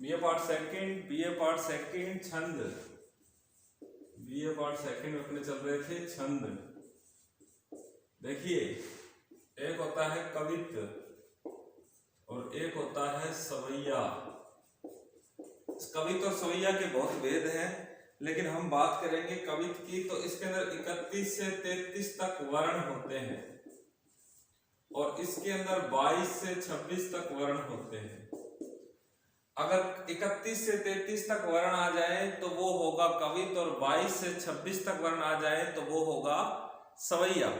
BA part second छंद। BA part second में अपने चल रहे थे छंद। देखिए, एक होता है कवित्व और एक होता है सवैया। कवित्व और सवैया के बहुत भेद हैं, लेकिन हम बात करेंगे कवित्व की। तो इसके अंदर 31 से 33 तक वर्ण होते हैं और इसके अंदर 22 से 26 तक वर्ण होते हैं। अगर 31 से 33 तक वर्ण आ जाए तो वो होगा कवित्व, और 22 से 26 तक वर्ण आ जाए तो वो होगा सवैया।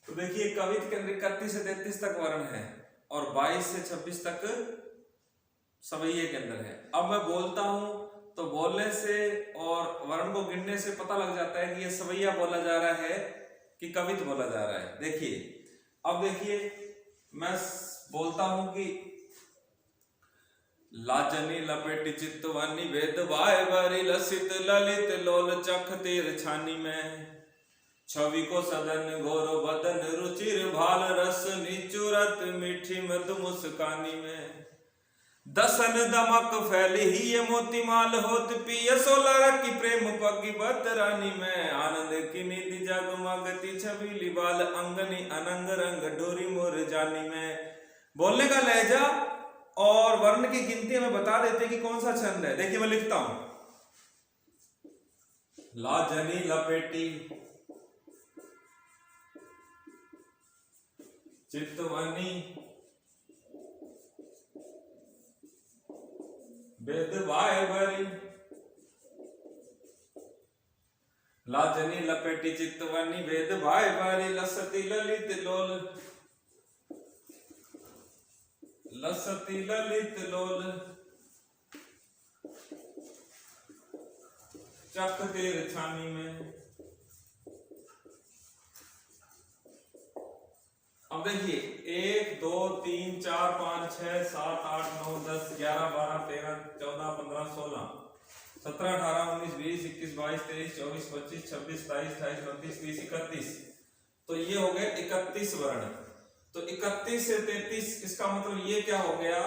तो देखिए, कवित्व के अंदर 31 से 33 तक वर्ण है और 22 से 26 तक सवैये के अंदर है। अब मैं बोलता हूं तो बोलने से और वर्ण को गिनने से पता लग जाता है कि ये सवैया बोला जा रहा है कि कवित्व बोला जा रहा है। देखिए, अब देखिए, मैं बोलता हूं कि लाजनी लपेटी चितवनी वेद वाय बारी लसित ललित लोल चख तीर छानी में, छवि को सदन गौर बदन रुचिर भाल रस निचुरत मीठी मधु मुस्कानी में, दसन दमक फैली ही ये मोतीमाल होत पिय 16 की प्रेम पगी बत रानी में, आनंद की निधि जगमगती छबीली बाल अंगनी अनंग रंग डोरी मोर जानी में। बोलने का लहजा और वर्ण की गिनती हमें बता देते कि कौन सा छंद है। देखिए, मैं लिखता हूं, लाजनी लपेटी चितवनी वेद वाय भरी, लाजनी लपेटी चितवनी वेद वाय भरी लसती ललित लोल, लसती ललित लोल चख तीर छानी में। अब देखिए, 1 2 3 4 5 6 7 8 9 10 11 12 13 14 15 16 17 18 19 20 21 22 23 24 25 26 27 28 29 30 31। तो ये हो गए 31 वर्ण। तो 31 से 33, इसका मतलब ये क्या हो गया?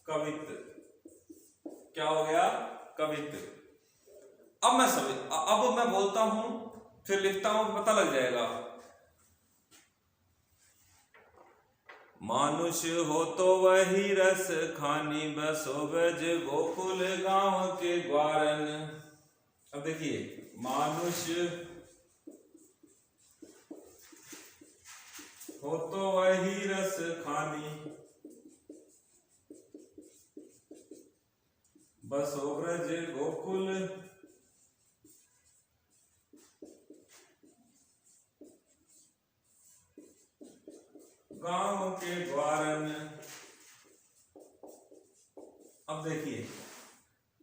कवित्व। क्या हो गया? कवित्व। अब मैं बोलता हूं, फिर लिखता हूं, पता लग जाएगा। मानुष हो तो वही रस खानी, बसो ब्रज गोकुल गांव के ग्वारन। अब देखिए, मानुष हो तो वही रस खानी, बसो ब्रज गोकुल गांव के ग्वारन। अब देखिए,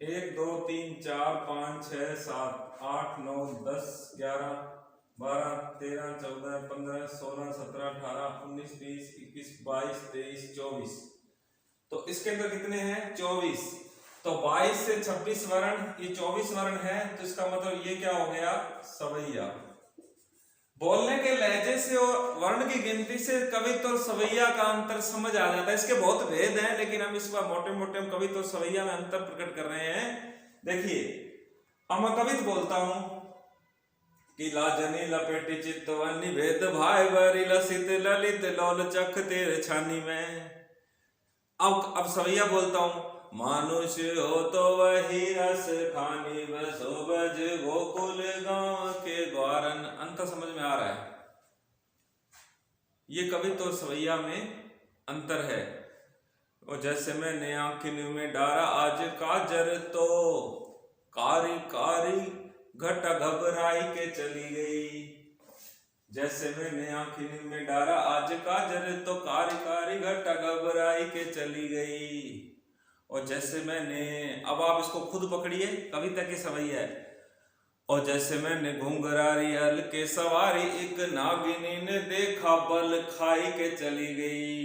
1 2 3 4 5 6 7 8 9 10 11 12 13 14 15 16 17 18 19 20 21 22 23 24। तो इसके अंदर कितने हैं? 24। तो 22 से 26 वर्ण, ये 24 वर्ण है। तो इसका मतलब ये क्या हो गया? सवैया। बोलने के लहजे से और वर्ण की गिनती से कवित्व और सवैया का अंतर समझ आ जाता है। इसके बहुत भेद हैं, लेकिन हम इसका मोटे मोटे हम कवित्व और सवैया में अंतर प्रकट कर रहे हैं। देखिए, अब मैं कवित्व बोलता हूं कि लाजनी लपेटी चितवनी भेद भाई बरी लसित ललित लोल चख तेरे छानी में। अब सवैया बोलता हूं, मानुष हो तो वही रस खानी, बसो ब्रज गोकुल गांव के ग्वारन। अंतर समझ में आ रहा है? ये कवित्व और सवैया में अंतर है। और जैसे मैंने आंखिन में डारा आज काजर, तो कारी कारी घटा घबराई के चली गई। जैसे मैंने आंखिन में डारा आज काजर, तो कारी कारी घटा घबराई के चली गई। और जैसे मैंने, अब आप इसको खुद पकड़िए, कविता की सवैया है। और जैसे मैंने घुंघरारी हल के सवारी, एक नागिनी ने देखा बल खाई के चली गई।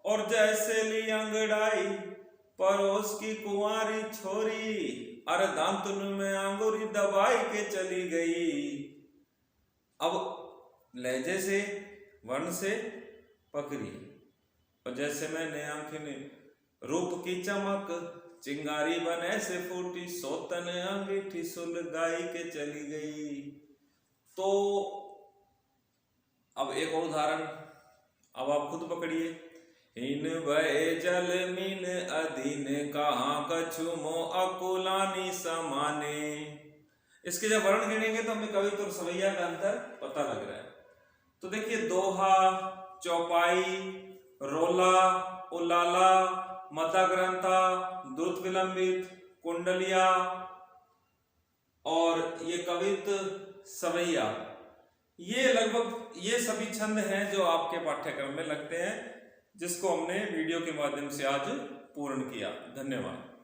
और जैसे ली अंगड़ाई परोस की कुंवारी छोरी, अरे दांतुन में अंगूरी दबाई के चली गई। अब लहजे से, वर्ण से पकड़ी। और जैसे मैंने आंखें रूप की चमक चिंगारी बने से फूटी, सोतन अंगीठी सुलगाई के चली गई। तो अब एक और उदाहरण, अब आप खुद पकड़िए। हिन भय जल मीन अधीन, कहाँ कछु मो अकुलानी समाने। इसके जब वर्ण गिनेंगे तो हमें कवित्व और सवैया का अंतर पता लग रहा है। तो देखिए, दोहा, चौपाई, रोला, उलाला, मताग्रंथा, द्रुत विलंबित, कुंडलिया और ये कवित्व सवैया, ये लगभग ये सभी छंद हैं जो आपके पाठ्यक्रम में लगते हैं, जिसको हमने वीडियो के माध्यम से आज पूर्ण किया। धन्यवाद।